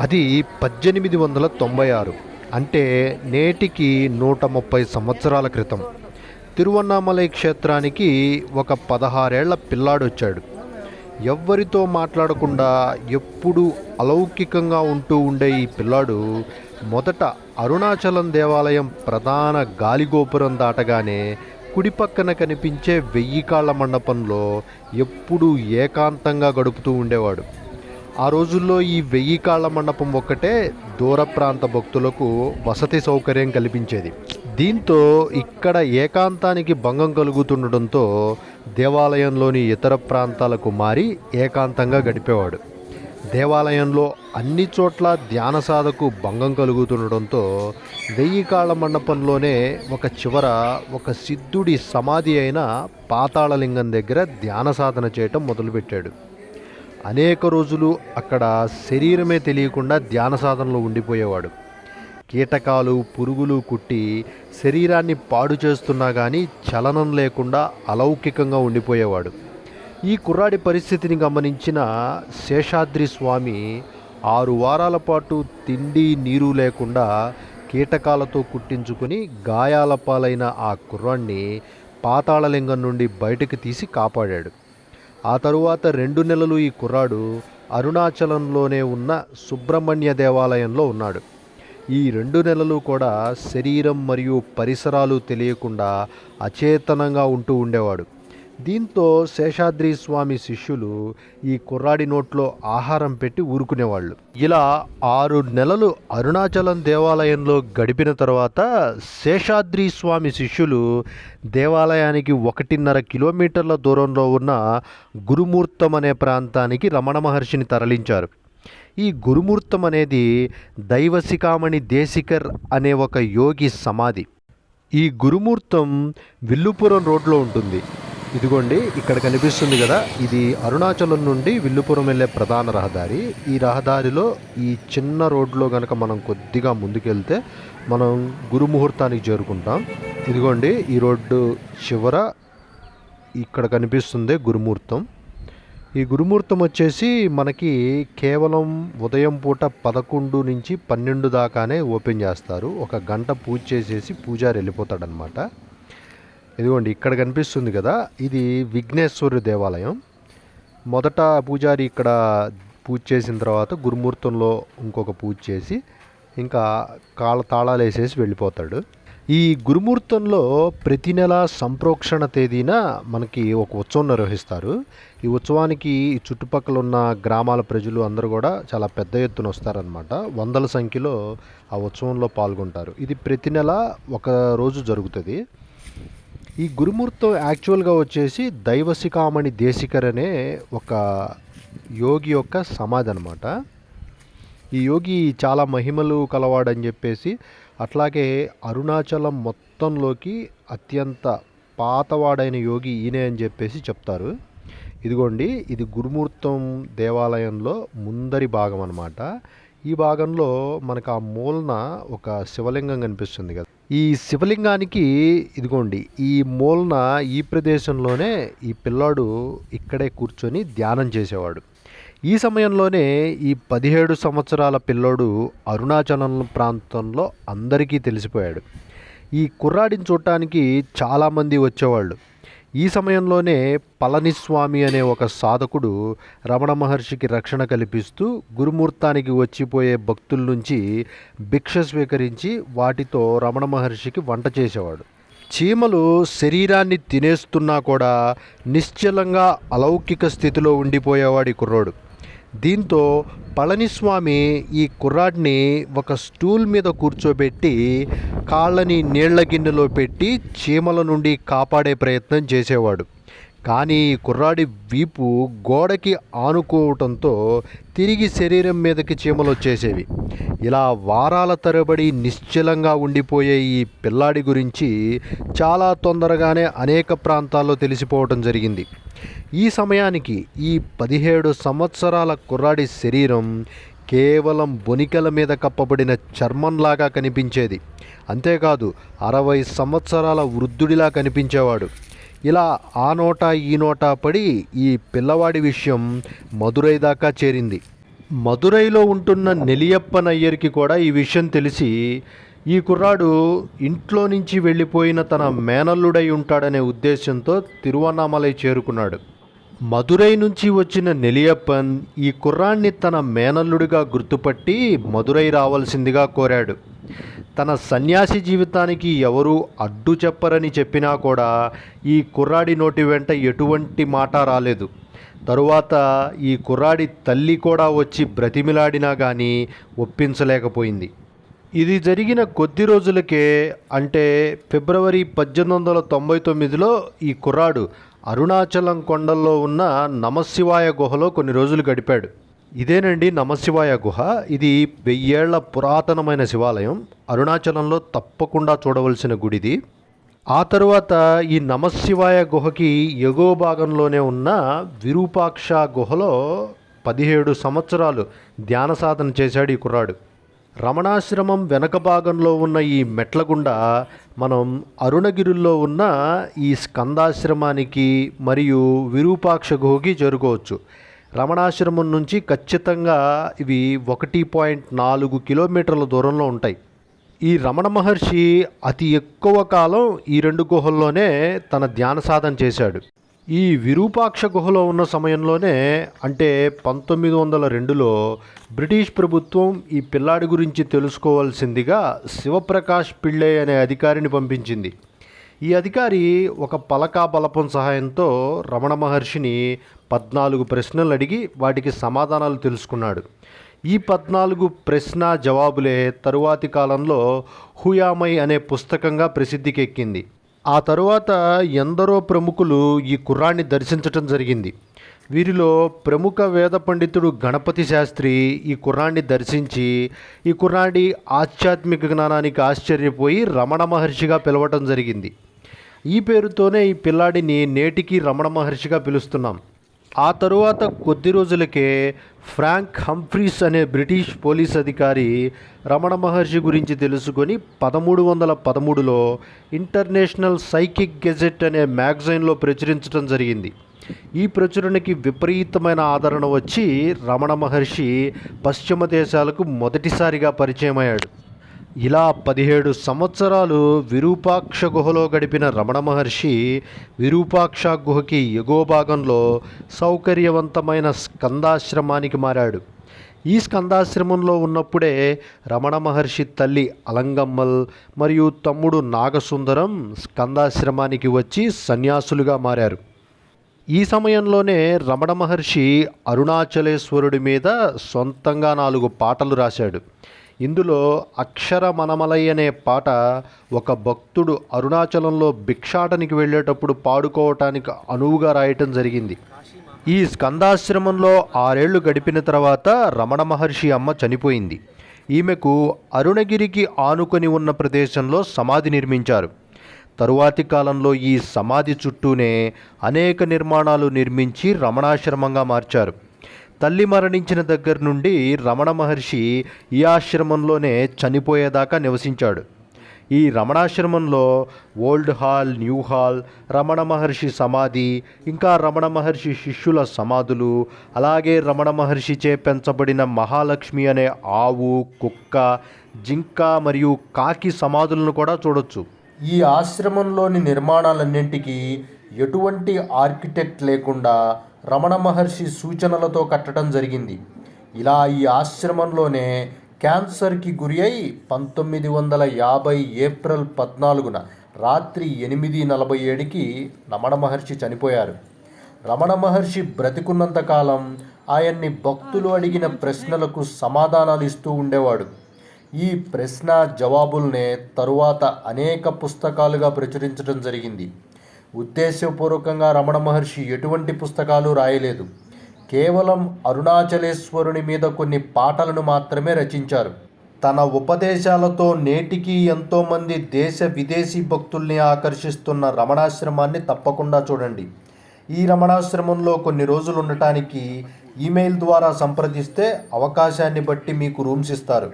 అది 1896, అంటే నేటికి 130 సంవత్సరాల క్రితం. తిరువన్నామలై క్షేత్రానికి ఒక 16 ఏళ్ల పిల్లాడొచ్చాడు. ఎవ్వరితో మాట్లాడకుండా ఎప్పుడూ అలౌకికంగా ఉంటూ ఉండే ఈ పిల్లాడు మొదట అరుణాచలం దేవాలయం ప్రధాన గాలిగోపురం దాటగానే కుడి పక్కన కనిపించే 1000 కాళ్ల మండపంలో ఎప్పుడూ ఏకాంతంగా గడుపుతూ ఉండేవాడు. ఆ రోజుల్లో ఈ 1000 కాళ్ల మండపం ఒక్కటే దూర ప్రాంత భక్తులకు వసతి సౌకర్యం కల్పించేది. దీంతో ఇక్కడ ఏకాంతానికి భంగం కలుగుతుండడంతో దేవాలయంలోని ఇతర ప్రాంతాలకు మారి ఏకాంతంగా గడిపేవాడు. దేవాలయంలో అన్ని చోట్ల ధ్యాన సాధకు భంగం కలుగుతుండడంతో 1000 కాళ్ల మండపంలోనే ఒక చివర ఒక సిద్ధుడి సమాధి అయిన పాతాళలింగం దగ్గర ధ్యాన సాధన చేయటం మొదలుపెట్టాడు. అనేక రోజులు అక్కడ శరీరమే తెలియకుండా ధ్యాన సాధనలో ఉండిపోయేవాడు. కీటకాలు, పురుగులు కుట్టి శరీరాన్ని పాడు చేస్తున్నా కానీ చలనం లేకుండా అలౌకికంగా ఉండిపోయేవాడు. ఈ కుర్రాడి పరిస్థితిని గమనించిన శేషాద్రి స్వామి 6 వారాల పాటు తిండి నీరు లేకుండా కీటకాలతో కుట్టించుకుని గాయాల పాలైన ఆ కుర్రాడిని పాతాళలింగం నుండి బయటకు తీసి కాపాడాడు. ఆ తరువాత 2 నెలలు ఈ కుర్రాడు అరుణాచలంలోనే ఉన్న సుబ్రహ్మణ్య దేవాలయంలో ఉన్నాడు. ఈ 2 నెలలు కూడా శరీరం మరియు పరిసరాలు తెలియకుండా అచేతనంగా ఉంటూ ఉండేవాడు. దీంతో శేషాద్రి స్వామి శిష్యులు ఈ కుర్రాడి నోట్లో ఆహారం పెట్టి ఊరుకునేవాళ్ళు. ఇలా 6 నెలలు అరుణాచలం దేవాలయంలో గడిపిన తర్వాత శేషాద్రి స్వామి శిష్యులు దేవాలయానికి 1.5 కిలోమీటర్ల దూరంలో ఉన్న గురుమూర్తం అనే ప్రాంతానికి రమణ మహర్షిని తరలించారు. ఈ గురుమూర్తం అనేది దైవశిఖామణి దేశికర్ అనే ఒక యోగి సమాధి. ఈ గురుమూర్తం విల్లుపురం రోడ్లో ఉంటుంది. ఇదిగోండి ఇక్కడ కనిపిస్తుంది కదా, ఇది అరుణాచలం నుండి విల్లుపురం వెళ్ళే ప్రధాన రహదారి. ఈ రహదారిలో ఈ చిన్న రోడ్లో కనుక మనం కొద్దిగా ముందుకెళ్తే మనం గురుముహూర్తానికి చేరుకుంటాం. ఇదిగోండి ఈ రోడ్డు చివర ఇక్కడ కనిపిస్తుంది గురుమూర్తం. ఈ గురుమూర్తం వచ్చేసి మనకి కేవలం ఉదయం పూట 11 నుంచి 12 దాకానే ఓపెన్ చేస్తారు. 1 గంట పూజ చేసేసి పూజారి వెళ్ళిపోతాడనమాట. ఇదిగోండి ఇక్కడ కనిపిస్తుంది కదా, ఇది విఘ్నేశ్వరుడి దేవాలయం. మొదట పూజారి ఇక్కడ పూజ చేసిన తర్వాత గురుమూర్తంలో ఇంకొక పూజ చేసి ఇంకా తాళాలు వేసేసి వెళ్ళిపోతాడు. ఈ గురుమూర్తంలో ప్రతి నెల సంప్రోక్షణ తేదీన మనకి ఒక ఉత్సవం నిర్వహిస్తారు. ఈ ఉత్సవానికి చుట్టుపక్కల ఉన్న గ్రామాల ప్రజలు అందరూ కూడా చాలా పెద్ద ఎత్తున వస్తారనమాట. వందల సంఖ్యలో ఆ ఉత్సవంలో పాల్గొంటారు. ఇది ప్రతి నెల ఒక రోజు జరుగుతుంది. ఈ గురుమూర్తం యాక్చువల్గా వచ్చేసి దైవశిఖామణి దేశికర్ అనే ఒక యోగి యొక్క సమాధి అనమాట. ఈ యోగి చాలా మహిమలు కలవాడని చెప్పేసి, అట్లాగే అరుణాచలం మొత్తంలోకి అత్యంత పాతవాడైన యోగి ఈయనే అని చెప్పేసి చెప్తారు. ఇదిగోండి ఇది గురుమూర్తం దేవాలయంలో ముందరి భాగం అనమాట. ఈ భాగంలో మనకు ఆ మూలన ఒక శివలింగం కనిపిస్తుంది కదా. ఈ శివలింగానికి ఇదిగోండి ఈ మూలన ఈ ప్రదేశంలోనే ఈ పిల్లాడు ఇక్కడే కూర్చొని ధ్యానం చేసేవాడు. ఈ సమయంలోనే ఈ 17 సంవత్సరాల పిల్లోడు అరుణాచలం ప్రాంతంలో అందరికీ తెలిసిపోయాడు. ఈ కుర్రాడిని చూడటానికి చాలామంది వచ్చేవాళ్ళు. ఈ సమయంలోనే పళనిస్వామి అనే ఒక సాధకుడు రమణ మహర్షికి రక్షణ కల్పిస్తూ గురుమూర్తానికి వచ్చిపోయే భక్తుల నుంచి భిక్ష స్వీకరించి వాటితో రమణ మహర్షికి వంట చేసేవాడు. చీమలు శరీరాన్ని తినేస్తున్నా కూడా నిశ్చలంగా అలౌకిక స్థితిలో ఉండిపోయేవాడు ఈ కుర్రోడు. దీంతో పళనిస్వామి ఈ కుర్రాడిని ఒక స్టూల్ మీద కూర్చోబెట్టి కాళ్ళని నీళ్ల గిన్నెలో పెట్టి చీమల నుండి కాపాడే ప్రయత్నం చేసేవాడు. కానీ ఈ కుర్రాడి వీపు గోడకి ఆనుకోవటంతో తిరిగి శరీరం మీదకి చీమలు వచ్చేసేవి. ఇలా వారాల తరబడి నిశ్చలంగా ఉండిపోయే ఈ పిల్లాడి గురించి చాలా తొందరగానే అనేక ప్రాంతాల్లో తెలిసిపోవటం జరిగింది. ఈ సమయానికి ఈ 17 సంవత్సరాల కుర్రాడి శరీరం కేవలం బొనికల మీద కప్పబడిన చర్మంలాగా కనిపించేది. అంతేకాదు 60 సంవత్సరాల వృద్ధుడిలా కనిపించేవాడు. ఇలా ఆ నోటా ఈ నోటా పడి ఈ పిల్లవాడి విషయం మదురై దాకా చేరింది. మదురైలో ఉంటున్న నెలియప్పనయ్యర్కి కూడా ఈ విషయం తెలిసి ఈ కుర్రాడు ఇంట్లో నుంచి వెళ్ళిపోయిన తన మేనల్లుడై ఉంటాడనే ఉద్దేశంతో తిరువన్నామలై చేరుకున్నాడు. మదురై నుంచి వచ్చిన నెలియప్పన్ ఈ కుర్రాన్ని తన మేనల్లుడిగా గుర్తుపట్టి మదురై రావాల్సిందిగా కోరాడు. తన సన్యాసి జీవితానికి ఎవరూ అడ్డు చెప్పరని చెప్పినా కూడా ఈ కుర్రాడి నోటి వెంట ఎటువంటి మాట రాలేదు. తరువాత ఈ కుర్రాడి తల్లి కూడా వచ్చి బ్రతిమిలాడినా కానీ ఒప్పించలేకపోయింది. ఇది జరిగిన కొద్ది రోజులకే, అంటే ఫిబ్రవరి 1899లో ఈ కుర్రాడు అరుణాచలం కొండల్లో ఉన్న నమశివాయ గుహలో కొన్ని రోజులు గడిపాడు. ఇదేనండి నమశివాయ గుహ. ఇది 1000 ఏళ్ల పురాతనమైన శివాలయం. అరుణాచలంలో తప్పకుండా చూడవలసిన గుడిది. ఆ తరువాత ఈ నమశివాయ గుహకి ఎగువ భాగంలోనే ఉన్న విరూపాక్ష గుహలో 17 సంవత్సరాలు ధ్యాన సాధన చేశాడు ఈ కుర్రాడు. రమణాశ్రమం వెనక భాగంలో ఉన్న ఈ మెట్ల గుండా మనం అరుణగిరుల్లో ఉన్న ఈ స్కందాశ్రమానికి మరియు విరూపాక్ష గుహకి చేరుకోవచ్చు. రమణాశ్రమం నుంచి ఖచ్చితంగా ఇవి 1.4 కిలోమీటర్ల దూరంలో ఉంటాయి. ఈ రమణ మహర్షి అతి ఎక్కువ కాలం ఈ 2 గుహల్లోనే తన ధ్యాన సాధన చేశాడు. ఈ విరూపాక్ష గుహలో ఉన్న సమయంలోనే, అంటే 1902లో బ్రిటిష్ ప్రభుత్వం ఈ పిల్లాడి గురించి తెలుసుకోవాల్సిందిగా శివప్రకాష్ పిళ్ళై అనే అధికారిని పంపించింది. ఈ అధికారి ఒక పలకా బలపం సహాయంతో రమణ మహర్షిని 14 ప్రశ్నలు అడిగి వాటికి సమాధానాలు తెలుసుకున్నాడు. ఈ 14 ప్రశ్న జవాబులే తరువాతి కాలంలో హుయామై అనే పుస్తకంగా ప్రసిద్ధికి ఎక్కింది. ఆ తరువాత ఎందరో ప్రముఖులు ఈ కుర్రాన్ని దర్శించటం జరిగింది. వీరిలో ప్రముఖ వేద పండితుడు గణపతి శాస్త్రి ఈ కుర్రాన్ని దర్శించి ఈ కుర్రాడి ఆధ్యాత్మిక జ్ఞానానికి ఆశ్చర్యపోయి రమణ మహర్షిగా పిలవటం జరిగింది. ఈ పేరుతోనే ఈ పిల్లాడిని నేటికి రమణ మహర్షిగా పిలుస్తున్నాం. ఆ తరువాత కొద్ది రోజులకే ఫ్రాంక్ హంఫ్రీస్ అనే బ్రిటిష్ పోలీస్ అధికారి రమణ మహర్షి గురించి తెలుసుకొని 1313లో ఇంటర్నేషనల్ సైకిక్ గెజెట్ అనే మ్యాగజైన్లో ప్రచురించడం జరిగింది. ఈ ప్రచురణకి విపరీతమైన ఆదరణ వచ్చి రమణ మహర్షి పశ్చిమ దేశాలకు మొదటిసారిగా పరిచయం అయ్యాడు. ఇలా 17 సంవత్సరాలు విరూపాక్ష గుహలో గడిపిన రమణ మహర్షి విరూపాక్ష గుహకి ఎగువ భాగంలో సౌకర్యవంతమైన స్కందాశ్రమానికి మారాడు. ఈ స్కందాశ్రమంలో ఉన్నప్పుడే రమణ మహర్షి తల్లి అలంగమ్మల్ మరియు తమ్ముడు నాగసుందరం స్కందాశ్రమానికి వచ్చి సన్యాసులుగా మారారు. ఈ సమయంలోనే రమణ మహర్షి అరుణాచలేశ్వరుడి మీద సొంతంగా 4 పాటలు రాశాడు. ఇందులో అక్షర మనమలై అనే పాట ఒక భక్తుడు అరుణాచలంలో భిక్షాటనికి వెళ్ళేటప్పుడు పాడుకోవటానికి అనువుగా రాయటం జరిగింది. ఈ స్కందాశ్రమంలో 6 ఏళ్లు గడిపిన తర్వాత రమణ మహర్షి అమ్మ చనిపోయింది. ఈమెకు అరుణగిరికి ఆనుకొని ఉన్న ప్రదేశంలో సమాధి నిర్మించారు. తరువాతి కాలంలో ఈ సమాధి చుట్టూనే అనేక నిర్మాణాలు నిర్మించి రమణాశ్రమంగా మార్చారు. తల్లి మరణించిన దగ్గర నుండి రమణ మహర్షి ఈ ఆశ్రమంలోనే చనిపోయేదాకా నివసించాడు. ఈ రమణాశ్రమంలో old hall, new hall, Ramana Maharshi సమాధి, ఇంకా రమణ మహర్షి శిష్యుల సమాధులు, అలాగే రమణ మహర్షిచే పెంచబడిన మహాలక్ష్మి అనే ఆవు, కుక్క, జింక మరియు కాకి సమాధులను కూడా చూడొచ్చు. ఈ ఆశ్రమంలోని నిర్మాణాలన్నింటికీ ఎటువంటి ఆర్కిటెక్ట్ లేకుండా రమణ మహర్షి సూచనలతో కట్టడం జరిగింది. ఇలా ఈ ఆశ్రమంలోనే క్యాన్సర్కి గురి అయి 1950 ఏప్రిల్ 14న రాత్రి 8:47కి రమణ మహర్షి చనిపోయారు. రమణ మహర్షి బ్రతికున్నంతకాలం ఆయన్ని భక్తులు అడిగిన ప్రశ్నలకు సమాధానాలు ఇస్తూ ఉండేవాడు. ఈ ప్రశ్న జవాబుల్నే తరువాత అనేక పుస్తకాలుగా ప్రచురించడం జరిగింది. ఉద్దేశపూర్వకంగా రమణ మహర్షి ఎటువంటి పుస్తకాలు రాయలేదు. కేవలం అరుణాచలేశ్వరుని మీద కొన్ని పాటలను మాత్రమే రచించారు. తన ఉపదేశాలతో నేటికి ఎంతోమంది దేశ విదేశీ భక్తుల్ని ఆకర్షిస్తున్న రమణాశ్రమాన్ని తప్పకుండా చూడండి. ఈ రమణాశ్రమంలో కొన్ని రోజులు ఉండటానికి ఈమెయిల్ ద్వారా సంప్రదిస్తే అవకాశాన్ని బట్టి మీకు రూమ్స్ ఇస్తారు.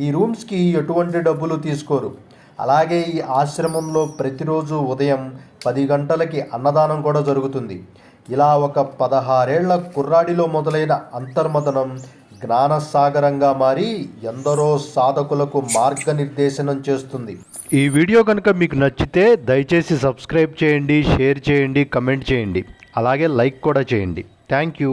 ఈ రూమ్స్కి ఎటువంటి డబ్బులు తీసుకోరు. అలాగే ఈ ఆశ్రమంలో ప్రతిరోజు ఉదయం 10 గంటలకి అన్నదానం కూడా జరుగుతుంది. ఇలా ఒక 16 ఏళ్ల కుర్రాడిలో మొదలైన అంతర్మదనం జ్ఞానసాగరంగా మారి ఎందరో సాధకులకు మార్గనిర్దేశనం చేస్తుంది. ఈ వీడియో కనుక మీకు నచ్చితే దయచేసి సబ్స్క్రైబ్ చేయండి, షేర్ చేయండి, కమెంట్ చేయండి, అలాగే లైక్ కూడా చేయండి. Thank you.